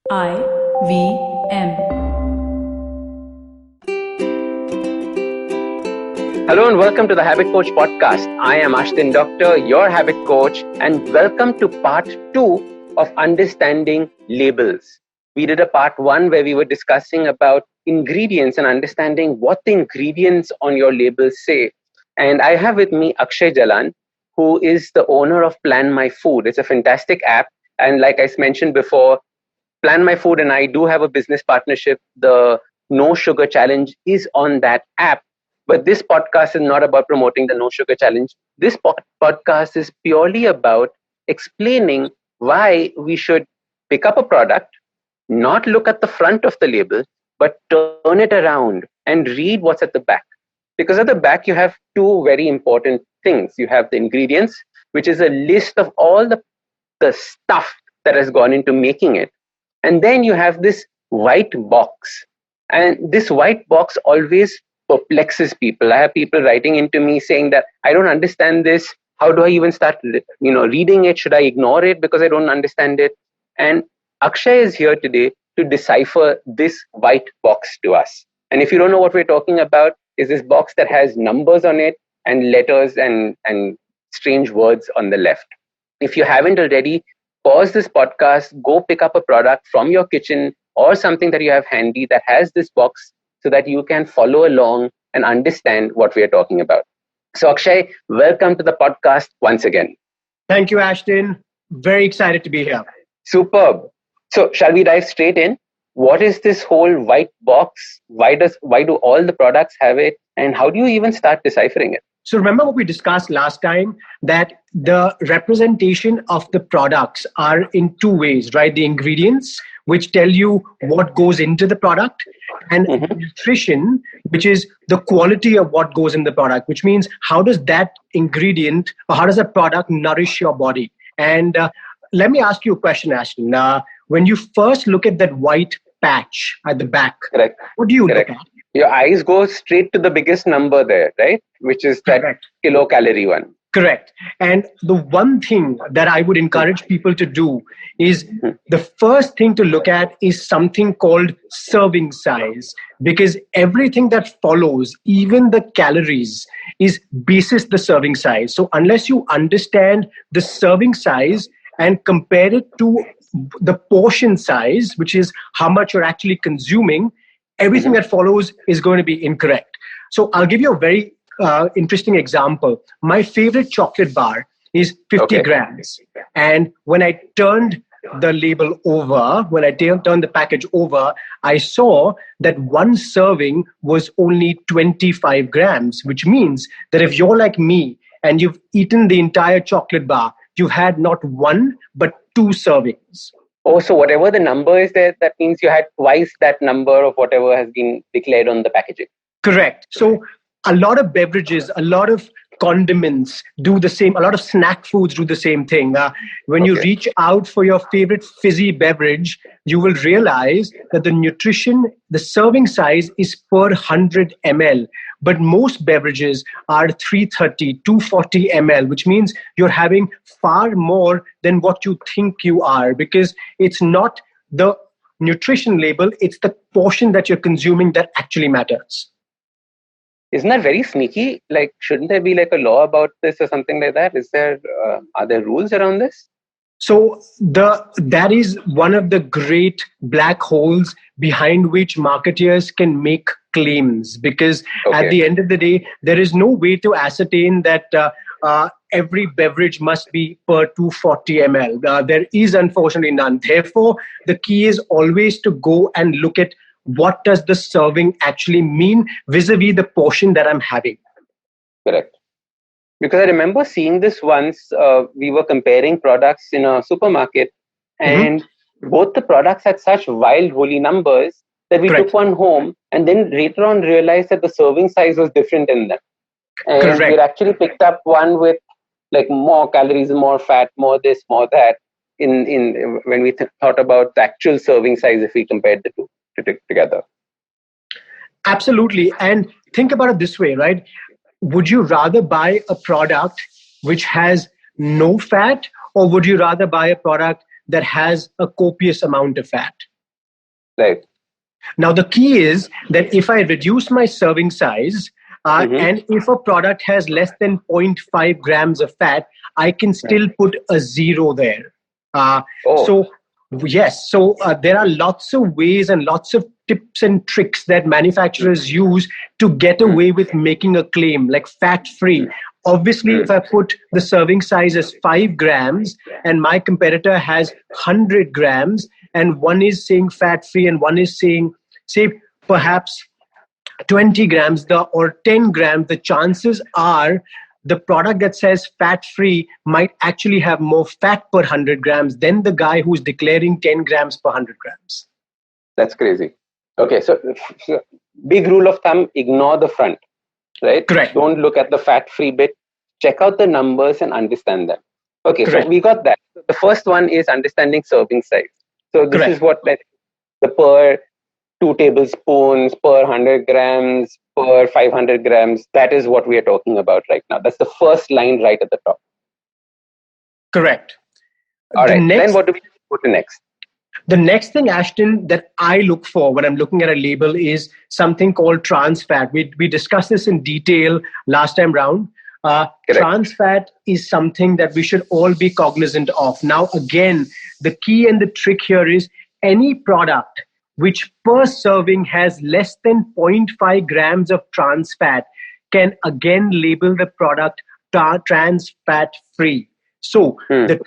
IVM. Hello and welcome to the Habit Coach podcast. I am Ashdin Doctor, your habit coach, and welcome to part 2 of understanding labels. We did a part 1 where we were discussing about ingredients and understanding what the ingredients on your labels say. And I have with me Akshaye Jalan, who is the owner of PlanMyFood. It's a fantastic app. And like I mentioned before, PlanMyFood and I do have a business partnership. The No Sugar Challenge is on that app. But this podcast is not about promoting the No Sugar Challenge. This podcast is purely about explaining why we should pick up a product, not look at the front of the label, but turn it around and read what's at the back. Because at the back, you have two very important things. You have the ingredients, which is a list of all the stuff that has gone into making it. And then you have this white box. And this white box always perplexes people. I have people writing into me saying that I don't understand this. How do I even start reading it? Should I ignore it because I don't understand it? And Akshay is here today to decipher this white box to us. And if you don't know what we're talking about, is this box that has numbers on it and letters and strange words on the left. If you haven't already, pause this podcast, go pick up a product from your kitchen or something that you have handy that has this box so that you can follow along and understand what we are talking about. So Akshay, welcome to the podcast once again. Thank you, Ashton. Very excited to be here. Superb. So shall we dive straight in? What is this whole white box? Why do all the products have it? And how do you even start deciphering it? So remember what we discussed last time, that the representation of the products are in two ways, right? The ingredients, which tell you what goes into the product, and nutrition, which is the quality of what goes in the product, which means how does that ingredient or how does that product nourish your body? And let me ask you a question, Ashton. When you first look at that white patch at the back, correct, what do you correct. look at? Your eyes go straight to the biggest number there, right? Which is that kilocalorie one. Correct. And the one thing that I would encourage people to do is the first thing to look at is something called serving size, because everything that follows, even the calories, is basis the serving size. So unless you understand the serving size and compare it to the portion size, which is how much you're actually consuming, everything that follows is going to be incorrect. So I'll give you a very interesting example. My favorite chocolate bar is 50 grams. And when I turned the label over, when I turned the package over, I saw that one serving was only 25 grams, which means that if you're like me and you've eaten the entire chocolate bar, you've had not one, but 2 servings. Oh, so whatever the number is there, that means you had twice that number of whatever has been declared on the packaging. Correct. So a lot of beverages, a lot of condiments do the same. A lot of snack foods do the same thing. When you reach out for your favorite fizzy beverage, you will realize that the nutrition, the serving size is per 100 ml. But most beverages are 330, 240 ml, which means you're having far more than what you think you are, because it's not the nutrition label, it's the portion that you're consuming that actually matters. Isn't that very sneaky? Like, shouldn't there be like a law about this or something like that? Are there rules around this? So that is one of the great black holes behind which marketeers can make claims, because at the end of the day, there is no way to ascertain that every beverage must be per 240 ml. There is unfortunately none. Therefore, the key is always to go and look at what does the serving actually mean vis-a-vis the portion that I'm having. Correct. Because I remember seeing this once. We were comparing products in a supermarket, and both the products had such wild, woolly numbers that we took one home and then later on realized that the serving size was different in them. And we actually picked up one with like more calories, more fat, more this, more that, in when we thought about the actual serving size if we compared the two together. Absolutely. And think about it this way, right? Would you rather buy a product which has no fat, or would you rather buy a product that has a copious amount of fat? Right. Now, the key is that if I reduce my serving size, and if a product has less than zero point 0.5 grams of fat, I can still put a zero there. So, yes, so there are lots of ways and lots of tips and tricks that manufacturers use to get away with making a claim like fat free. Obviously, if I put the serving size as 5 grams and my competitor has 100 grams, and one is saying fat free and one is saying, say, perhaps 20 grams or 10 grams, the chances are the product that says fat free might actually have more fat per 100 grams than the guy who's declaring 10 grams per 100 grams. That's crazy. Okay, so big rule of thumb, ignore the front, right? Correct. Don't look at the fat-free bit. Check out the numbers and understand them. Okay, Correct. So we got that. The first one is understanding serving size. So this Correct. is what the per 2 tablespoons, per 100 grams, per 500 grams. That is what we are talking about right now. That's the first line right at the top. Correct. All right. Then what do we go to next? The next thing, Ashton, that I look for when I'm looking at a label is something called trans fat. We discussed this in detail last time round. Trans fat is something that we should all be cognizant of. Now, again, the key and the trick here is any product which per serving has less than 0.5 grams of trans fat can again label the product trans fat free. So the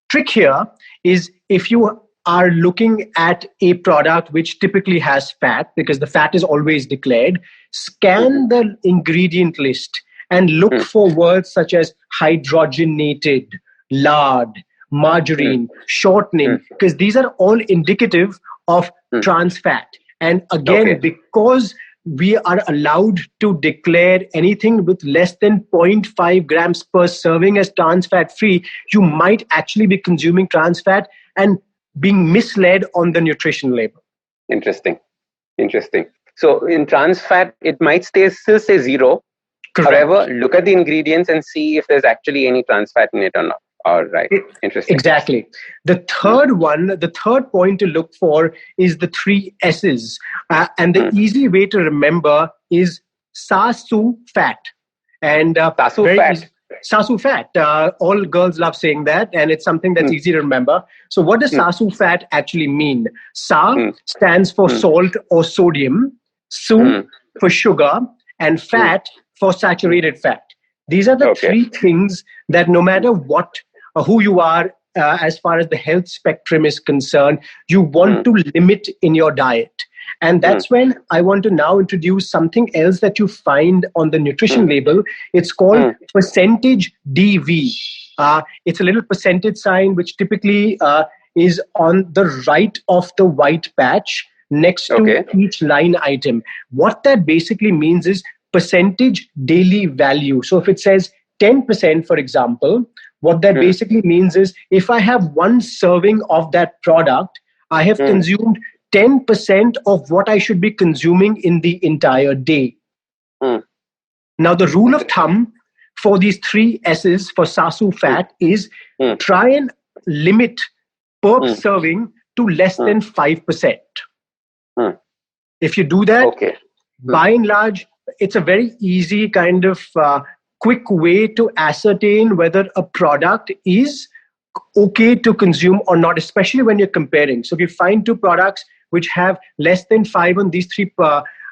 trick here is if you are looking at a product which typically has fat, because the fat is always declared, scan the ingredient list and look for words such as hydrogenated, lard, margarine, shortening, because these are all indicative of trans fat. And again, because we are allowed to declare anything with less than 0.5 grams per serving as trans fat free, you might actually be consuming trans fat and being misled on the nutrition label. Interesting. So in trans fat, it might still say zero. Correct. However, look at the ingredients and see if there's actually any trans fat in it or not. All right. Interesting. Exactly. The third point to look for is the 3 S's. And the easy way to remember is Sasu fat. And Sasu fat. All girls love saying that, and it's something that's easy to remember. So what does Sasu fat actually mean? Sa stands for salt or sodium, Su for sugar, and fat for saturated fat. These are the 3 things that no matter what or who you are, as far as the health spectrum is concerned, you want to limit in your diet. And that's when I want to now introduce something else that you find on the nutrition label. It's called percentage DV. It's a little percentage sign which typically is on the right of the white patch next to each line item. What that basically means is percentage daily value. So if it says 10%, for example, what that basically means is if I have 1 serving of that product, I have consumed 10% of what I should be consuming in the entire day. Now, the rule of thumb for these 3 S's for Sasu fat is try and limit per serving to less than 5%. If you do that, by and large, it's a very easy kind of quick way to ascertain whether a product is okay to consume or not, especially when you're comparing. So if you find 2 products which have less than 5 on these 3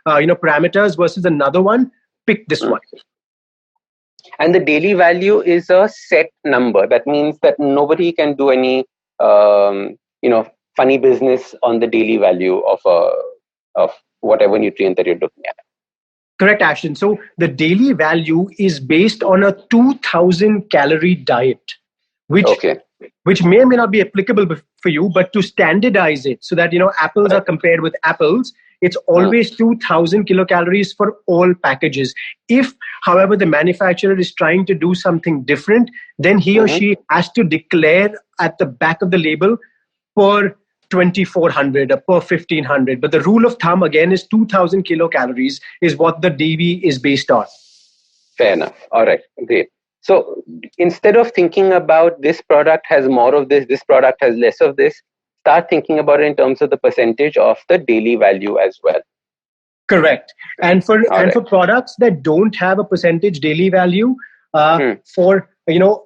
parameters versus another one, pick this one. And the daily value is a set number. That means that nobody can do any funny business on the daily value of whatever nutrient that you're looking at. Correct, Ashton. So the daily value is based on a 2,000 calorie diet, which may or may not be applicable for you, but to standardize it so that, apples are compared with apples, it's always 2,000 kilocalories for all packages. If, however, the manufacturer is trying to do something different, then he or she has to declare at the back of the label per 2,400 or per 1,500. But the rule of thumb, again, is 2,000 kilocalories is what the DV is based on. Fair enough. All right. Great. So instead of thinking about this product has more of this product has less of this, start thinking about it in terms of the percentage of the daily value as well. Correct. And for All for right. products that don't have a percentage daily value, for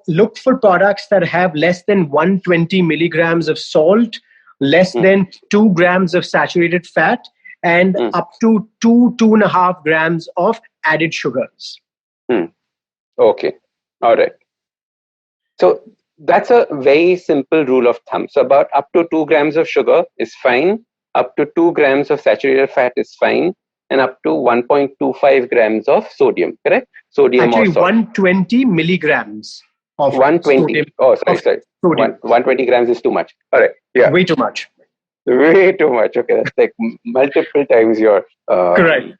look for products that have less than 120 milligrams of salt, less than 2 grams of saturated fat, and up to 2.5 grams of added sugars. Okay. All right. So that's a very simple rule of thumb. So about up to 2 grams of sugar is fine, up to 2 grams of saturated fat is fine, and up to 1.25 grams of sodium, correct? Sodium Actually, or salt. 120 milligrams of 120. sodium. Oh, sorry. 120 grams is too much. All right. Yeah. Way too much. Way too much. Okay. That's like multiple times your Correct.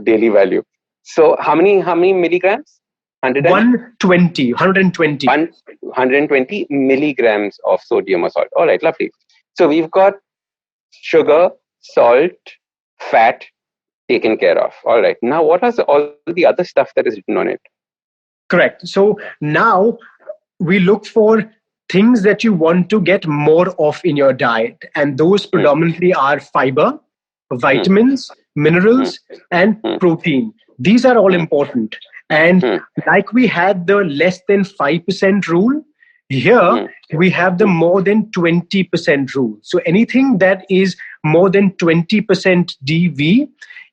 daily value. So how many milligrams? 120 120 milligrams of sodium or salt. All right, lovely. So we've got sugar, salt, fat taken care of. All right. Now, what is all the other stuff that is written on it? Correct. So now we look for things that you want to get more of in your diet. And those predominantly are fiber, vitamins, minerals, and protein. These are all important. And like we had the less than 5% rule, here we have the more than 20% rule. So anything that is more than 20% DV,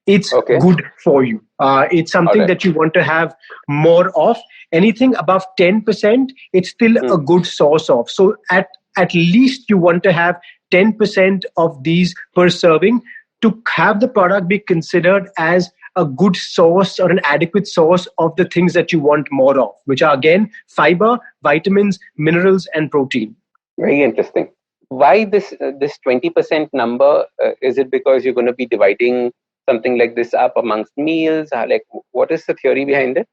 it's good for you. It's something that you want to have more of. Anything above 10%, it's still a good source of. So at least you want to have 10% of these per serving to have the product be considered as a good source or an adequate source of the things that you want more of, which are again fiber, vitamins, minerals, and protein. Very interesting. Why this 20% number? Is it because you're going to be dividing something like this up amongst meals? Like, what is the theory behind it?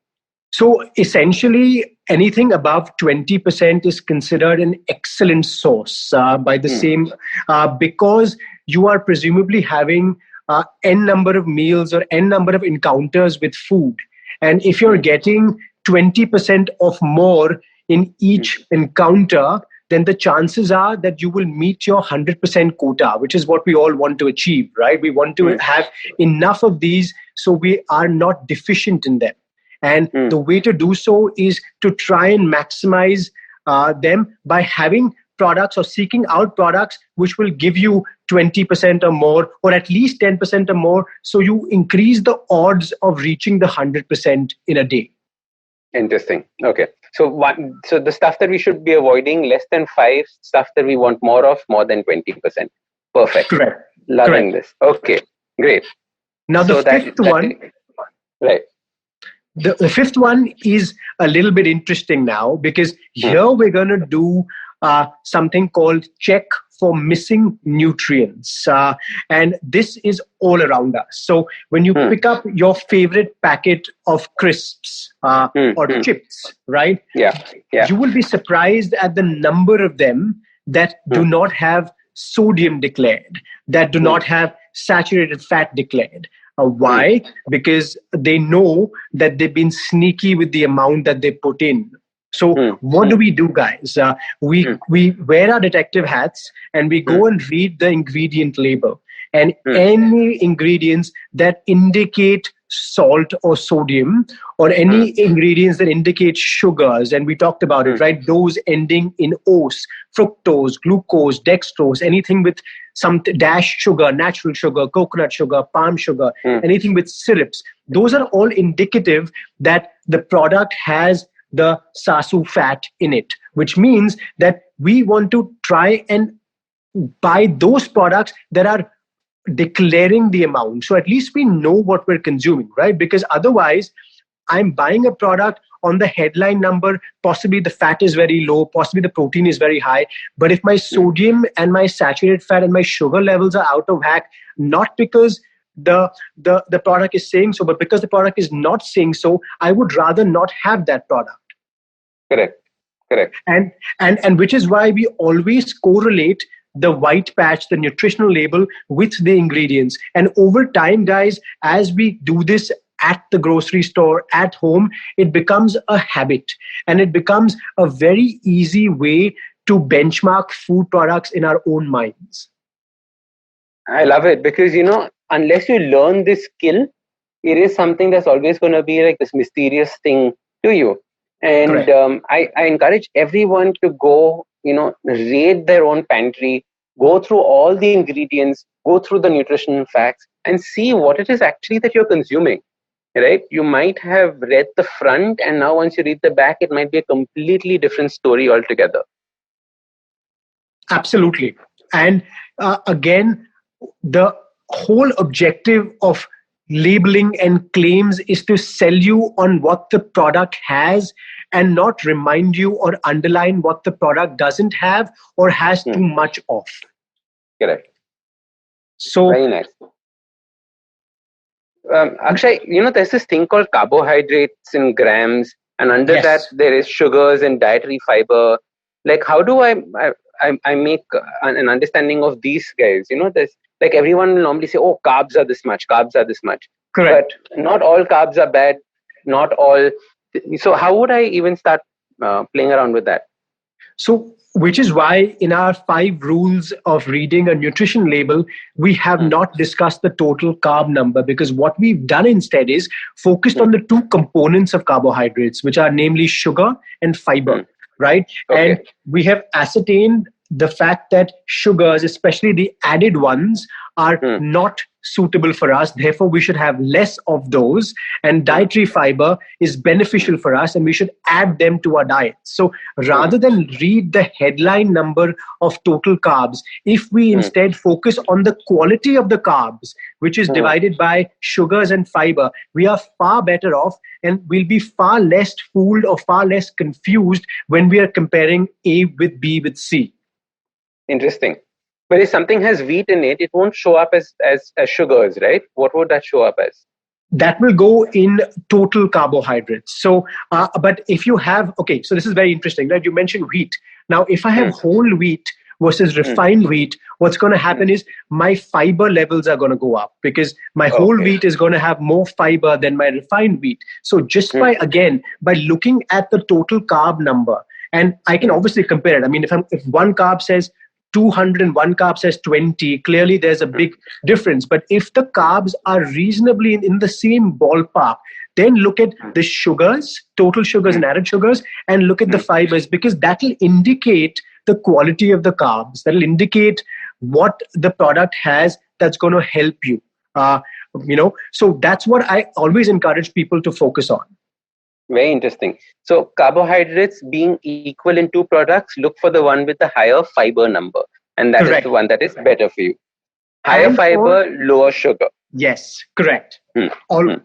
So essentially, anything above 20% is considered an excellent source by the same, because you are presumably having n number of meals or n number of encounters with food. And if you're getting 20% of more in each encounter, then the chances are that you will meet your 100% quota, which is what we all want to achieve, right? We want to have enough of these so we are not deficient in them. And the way to do so is to try and maximize them by having products or seeking out products which will give you 20% or more, or at least 10% or more. So you increase the odds of reaching the 100% in a day. Interesting. Okay. So the stuff that we should be avoiding, less than 5, stuff that we want more of, more than 20%. Perfect. Correct. Loving this. Okay. Great. Now the fifth one. Right. The fifth one is a little bit interesting now, because here we're going to do something called check for missing nutrients. And this is all around us. So when you pick up your favorite packet of crisps or chips, right? Yeah. You will be surprised at the number of them that do not have sodium declared, that do not have saturated fat declared. Why? Because they know that they've been sneaky with the amount that they put in. So what do we do, guys? We wear our detective hats and we go and read the ingredient label. And any ingredients that indicate salt or sodium, or any ingredients that indicate sugars, and we talked about it, right? Those ending in ose, fructose, glucose, dextrose, anything with some dash sugar, natural sugar, coconut sugar, palm sugar, anything with syrups. Those are all indicative that the product has the sasu fat in it, which means that we want to try and buy those products that are declaring the amount. So at least we know what we're consuming, right? Because otherwise, I'm buying a product on the headline number, possibly the fat is very low, possibly the protein is very high. But if my sodium and my saturated fat and my sugar levels are out of whack, not because the product is saying so, but because the product is not saying so, I would rather not have that product. Correct. And which is why we always correlate the white patch, the nutritional label, with the ingredients. And over time, guys, as we do this at the grocery store, at home, it becomes a habit. And it becomes a very easy way to benchmark food products in our own minds. I love it because, unless you learn this skill, it is something that's always going to be like this mysterious thing to you. And I encourage everyone to go, raid their own pantry, go through all the ingredients, go through the nutritional facts, and see what it is actually that you're consuming. Right? You might have read the front, and now once you read the back, it might be a completely different story altogether. Absolutely. And again, the whole objective of labeling and claims is to sell you on what the product has and not remind you or underline what the product doesn't have or has too much of. Correct. So very nice. Akshay, there's this thing called carbohydrates in grams, and under that there is sugars and dietary fiber. Like, how do I make an understanding of these guys? There's like everyone will normally say, oh, carbs are this much, carbs are this much. Correct. But not all carbs are bad. Not all. So how would I even start playing around with that? So, which is why in our 5 rules of reading a nutrition label, we have not discussed the total carb number, because what we've done instead is focused on the 2 components of carbohydrates, which are namely sugar and fiber, right? Okay. And we have ascertained the fact that sugars, especially the added ones, are not suitable for us. Therefore, we should have less of those. And dietary fiber is beneficial for us, and we should add them to our diet. So rather than read the headline number of total carbs, if we instead focus on the quality of the carbs, which is divided by sugars and fiber, we are far better off, and we'll be far less fooled or far less confused when we are comparing A with B with C. Interesting. But if something has wheat in it, it won't show up as sugars, right? What would that show up as? That will go in total carbohydrates. So, but if you have, so this is very interesting, right? You mentioned wheat. Now, if I have whole wheat versus refined wheat, what's going to happen is my fiber levels are going to go up, because my whole wheat is going to have more fiber than my refined wheat. So just by looking at the total carb number, and I can obviously compare it. I mean, if one carb says 200 and one carb says 20, clearly there's a big difference. But if the carbs are reasonably in the same ballpark, then look at the sugars, total sugars and added sugars, and look at the fibers, because that will indicate the quality of the carbs. That will indicate what the product has that's going to help you. So that's what I always encourage people to focus on. Very interesting. So carbohydrates being equal in 2 products, look for the one with the higher fiber number. And that is the one that is better for you. Higher fiber, lower sugar. Yes, correct.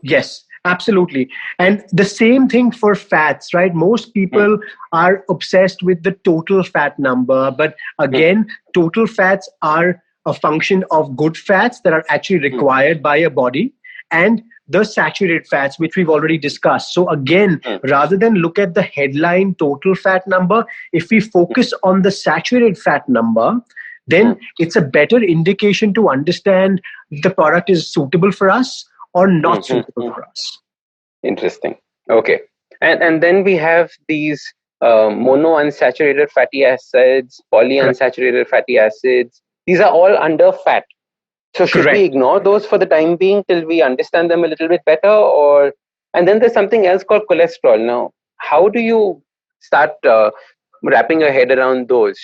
Yes, absolutely. And the same thing for fats, right? Most people are obsessed with the total fat number. But again, total fats are a function of good fats that are actually required by your body, and the saturated fats, which we've already discussed. So again, rather than look at the headline total fat number, if we focus on the saturated fat number, then it's a better indication to understand if the product is suitable for us or not suitable for us. Interesting. Okay. And then we have these monounsaturated fatty acids, polyunsaturated fatty acids. These are all under fat. So should we ignore those for the time being till we understand them a little bit better? And then there's something else called cholesterol. Now, how do you start wrapping your head around those?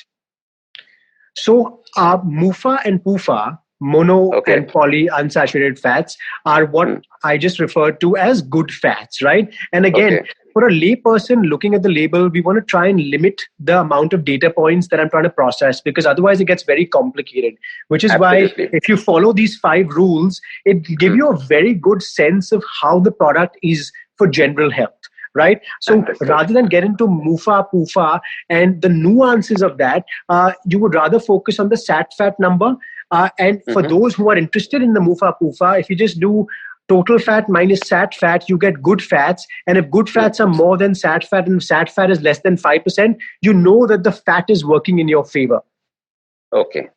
So MUFA and PUFA, mono and polyunsaturated fats, are what I just referred to as good fats, right? And again, for a layperson looking at the label, we want to try and limit the amount of data points that I'm trying to process, because otherwise it gets very complicated, which is why if you follow these 5 rules, it gives you a very good sense of how the product is for general health. Right? So rather than get into MUFA, PUFA, and the nuances of that, you would rather focus on the sat fat number. And for those who are interested in the MUFA, PUFA, if you just do total fat minus sat fat, you get good fats. And if good fats are more than sat fat and sat fat is less than 5%, you know that the fat is working in your favor. Okay.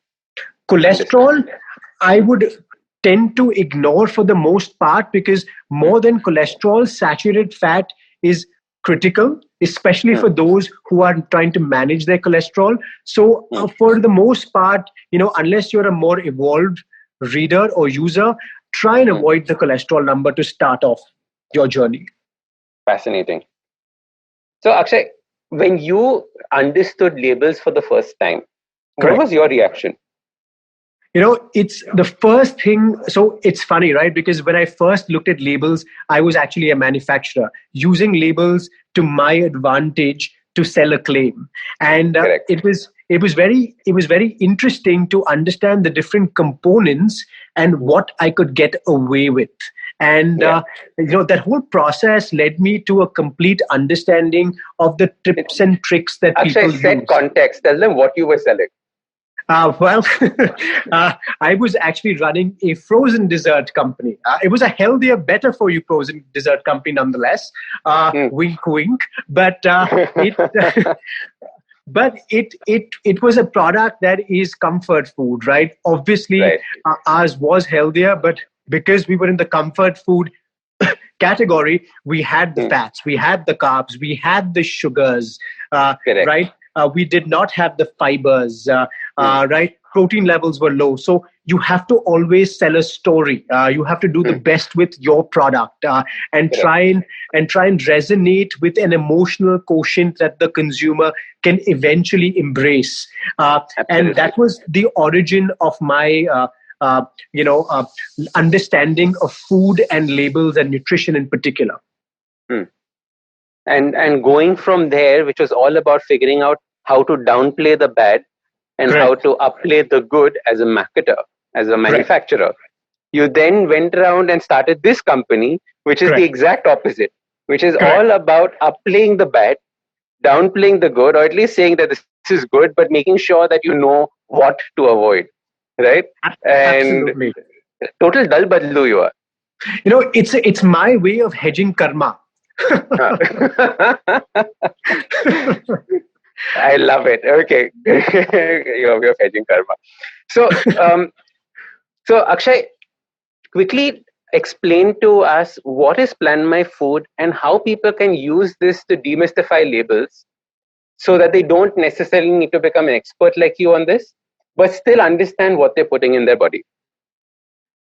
Cholesterol, I would tend to ignore for the most part, because more than cholesterol, saturated fat is critical, especially for those who are trying to manage their cholesterol. So for the most part, unless you're a more evolved reader or user, try and avoid the cholesterol number to start off your journey. Fascinating. So Akshay, when you understood labels for the first time, what was your reaction? It's the first thing. So it's funny, right? Because when I first looked at labels, I was actually a manufacturer using labels to my advantage to sell a claim. And it was very interesting to understand the different components and what I could get away with. And that whole process led me to a complete understanding of the tips and tricks that people use. Set context. Tell them what you were selling. I was actually running a frozen dessert company. It was a healthier, better for you frozen dessert company nonetheless. Wink, wink. But it was a product that is comfort food, right? Obviously, ours was healthier, but because we were in the comfort food category, we had the fats, we had the carbs, we had the sugars, right? We did not have the fibers, right? Protein levels were low. So you have to always sell a story. You have to do the best with your product and try and resonate with an emotional quotient that the consumer can eventually embrace. And that was the origin of my understanding of food and labels and nutrition in particular. And going from there, which was all about figuring out how to downplay the bad and how to upplay the good as a marketer, as a manufacturer. You then went around and started this company, which is the exact opposite, which is all about upplaying the bad, downplaying the good, or at least saying that this is good, but making sure that you know what to avoid, right? Absolutely. And total dal badlu you are. It's my way of hedging karma. I love it. Okay. You're hedging karma. So Akshay, quickly explain to us what is PlanMyFood and how people can use this to demystify labels so that they don't necessarily need to become an expert like you on this, but still understand what they're putting in their body.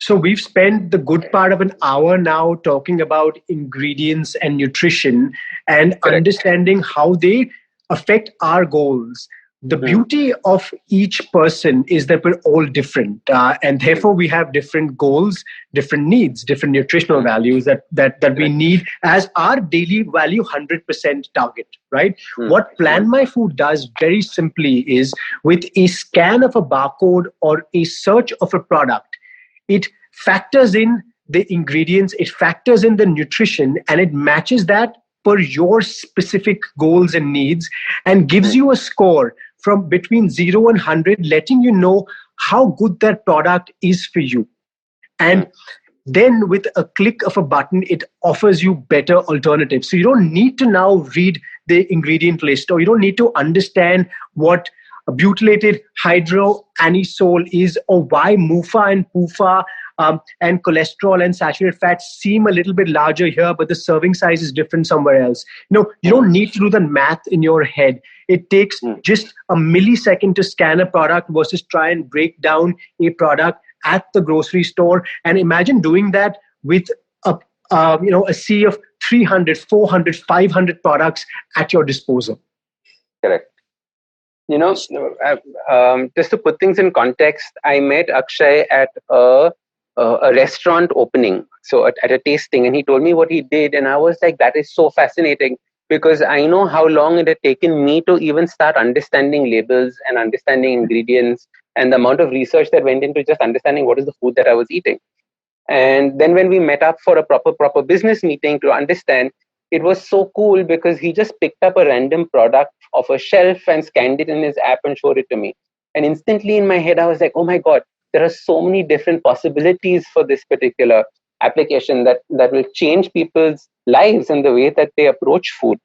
So we've spent the good part of an hour now talking about ingredients and nutrition and understanding how they affect our goals. The beauty of each person is that we're all different, and therefore we have different goals, different needs, different nutritional values that we need as our daily value 100% target, right? What PlanMyFood does very simply is with a scan of a barcode or a search of a product, it factors in the ingredients, it factors in the nutrition, and it matches that per your specific goals and needs and gives you a score from between 0 and 100, letting you know how good that product is for you. And then with a click of a button, it offers you better alternatives. So you don't need to now read the ingredient list, or you don't need to understand what butylated hydroanisole is, or why MUFA and PUFA and cholesterol and saturated fats seem a little bit larger here, but the serving size is different somewhere else. You don't need to do the math in your head. It takes just a millisecond to scan a product versus try and break down a product at the grocery store. And imagine doing that with a sea of 300, 400, 500 products at your disposal. Correct. Just to put things in context, I met Akshay at a restaurant opening, so at a tasting, and he told me what he did, and I was like, that is so fascinating, because I know how long it had taken me to even start understanding labels and understanding ingredients, and the amount of research that went into just understanding what is the food that I was eating. And then when we met up for a proper business meeting to understand, it was so cool because he just picked up a random product off a shelf and scanned it in his app and showed it to me. And instantly in my head, I was like, oh my God, there are so many different possibilities for this particular application that will change people's lives and the way that they approach food.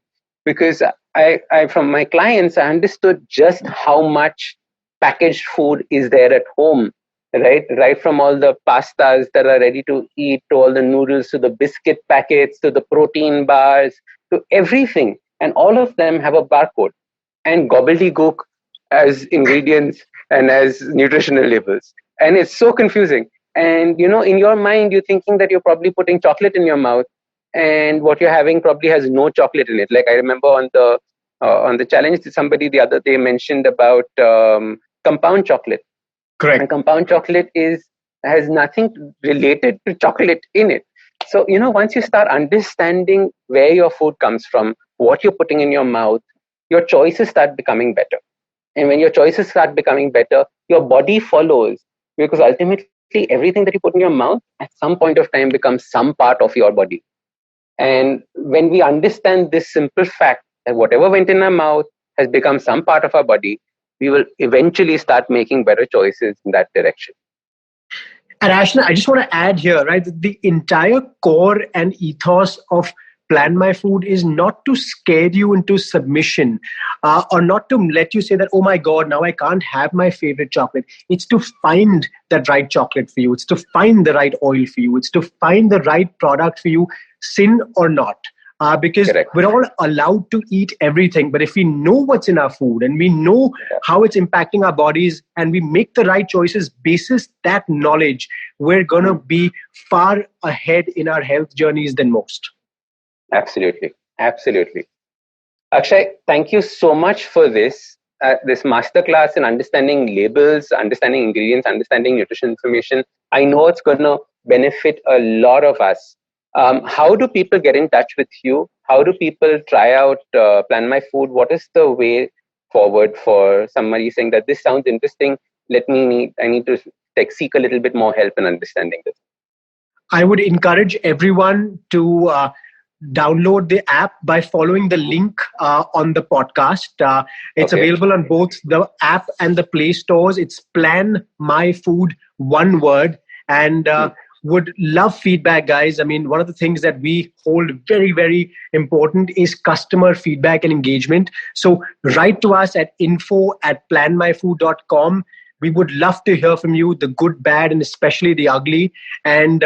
Because I from my clients, I understood just how much packaged food is there at home right? Right from all the pastas that are ready to eat, to all the noodles, to the biscuit packets, to the protein bars, to everything. And all of them have a barcode and gobbledygook as ingredients and as nutritional labels. And it's so confusing. And, in your mind, you're thinking that you're probably putting chocolate in your mouth, and what you're having probably has no chocolate in it. Like I remember on the challenge, somebody the other day mentioned about compound chocolate. Correct. And compound chocolate has nothing related to chocolate in it. So, once you start understanding where your food comes from, what you're putting in your mouth, your choices start becoming better. And when your choices start becoming better, your body follows, because ultimately everything that you put in your mouth at some point of time becomes some part of your body. And when we understand this simple fact that whatever went in our mouth has become some part of our body, we will eventually start making better choices in that direction. And Ashna, I just want to add here, right? The entire core and ethos of PlanMyFood is not to scare you into submission or not to let you say that, oh my God, now I can't have my favorite chocolate. It's to find that right chocolate for you. It's to find the right oil for you. It's to find the right product for you, sin or not. Because Correct. We're all allowed to eat everything. But if we know what's in our food and we know how it's impacting our bodies and we make the right choices basis that knowledge, we're going to be far ahead in our health journeys than most. Absolutely. Absolutely. Akshay, thank you so much for this masterclass in understanding labels, understanding ingredients, understanding nutrition information. I know it's going to benefit a lot of us. How do people get in touch with you? How do people try out PlanMyFood? What is the way forward for somebody saying that this sounds interesting? I need to seek a little bit more help in understanding this. I would encourage everyone to download the app by following the link on the podcast. It's available on both the app and the Play stores. It's PlanMyFood, one word. And would love feedback, guys. I mean, one of the things that we hold very, very important is customer feedback and engagement. So write to us at info@planmyfood.com. We would love to hear from you, the good, bad, and especially the ugly. And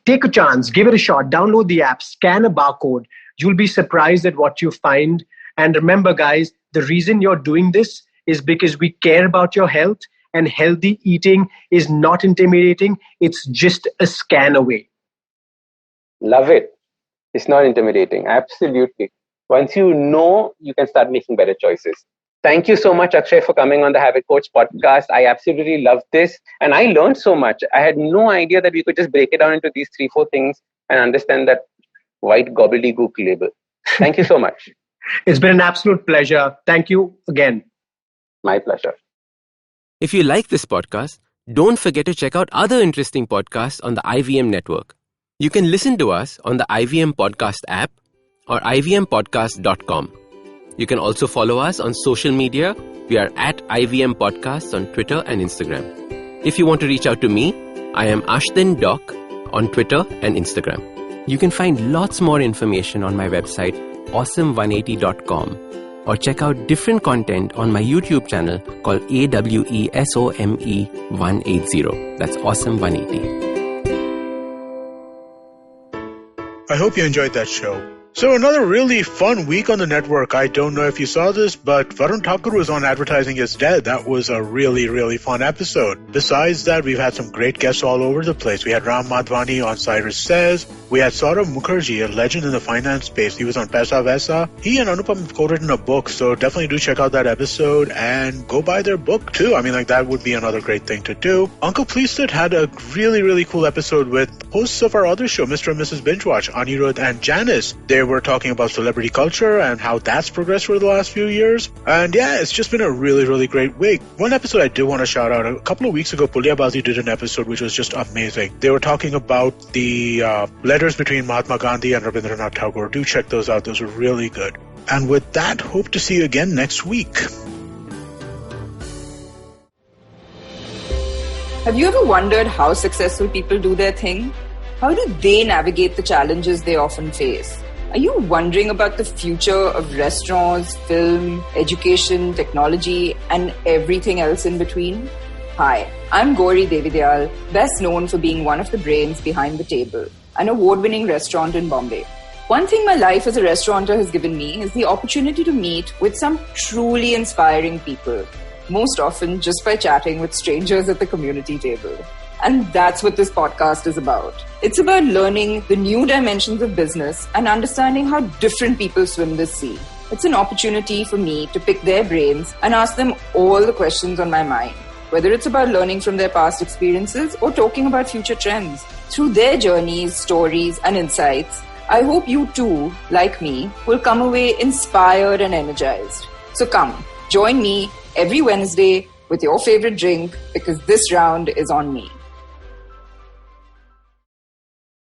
take a chance, give it a shot, download the app, scan a barcode. You'll be surprised at what you find. And remember, guys, the reason you're doing this is because we care about your health, and healthy eating is not intimidating. It's just a scan away. Love it. It's not intimidating. Absolutely. Once you know, you can start making better choices. Thank you so much, Akshay, for coming on the Habit Coach podcast. I absolutely loved this. And I learned so much. I had no idea that we could just break it down into these 3-4 things and understand that white gobbledygook label. Thank you so much. It's been an absolute pleasure. Thank you again. My pleasure. If you like this podcast, don't forget to check out other interesting podcasts on the IVM network. You can listen to us on the IVM Podcast app or ivmpodcast.com. You can also follow us on social media. We are at IVM Podcasts on Twitter and Instagram. If you want to reach out to me, I am Ashdin Doc on Twitter and Instagram. You can find lots more information on my website, awesome180.com, or check out different content on my YouTube channel called AWESOME180. That's Awesome 180. I hope you enjoyed that show. So another really fun week on the network. I don't know if you saw this, but Varun Thakur was on Advertising is Dead. That was a really, really fun episode. Besides that, we've had some great guests all over the place. We had Ram Madhvani on Cyrus Says. We had Saurav Mukherjee, a legend in the finance space. He was on Pesa Vesa. He and Anupam have co-written a book, so definitely do check out that episode and go buy their book too. I mean, that would be another great thing to do. Uncle Pleasted had a really, really cool episode with hosts of our other show, Mr. and Mrs. Binge Watch, Anirudh and Janice. They were talking about celebrity culture and how that's progressed over the last few years. And yeah, it's just been a really, really great week. One episode I do want to shout out. A couple of weeks ago, Pulyabazi did an episode which was just amazing. They were talking about the letters between Mahatma Gandhi and Rabindranath Tagore. Do check those out. Those are really good. And with that, hope to see you again next week. Have you ever wondered how successful people do their thing? How do they navigate the challenges they often face? Are you wondering about the future of restaurants, film, education, technology, and everything else in between? Hi, I'm Gauri Devidyal, best known for being one of the brains behind The Table, an award-winning restaurant in Bombay. One thing my life as a restaurateur has given me is the opportunity to meet with some truly inspiring people, most often just by chatting with strangers at the community table. And that's what this podcast is about. It's about learning the new dimensions of business and understanding how different people swim this sea. It's an opportunity for me to pick their brains and ask them all the questions on my mind, whether it's about learning from their past experiences or talking about future trends. Through their journeys, stories, and insights, I hope you too, like me, will come away inspired and energized. So come, join me every Wednesday with your favorite drink because this round is on me.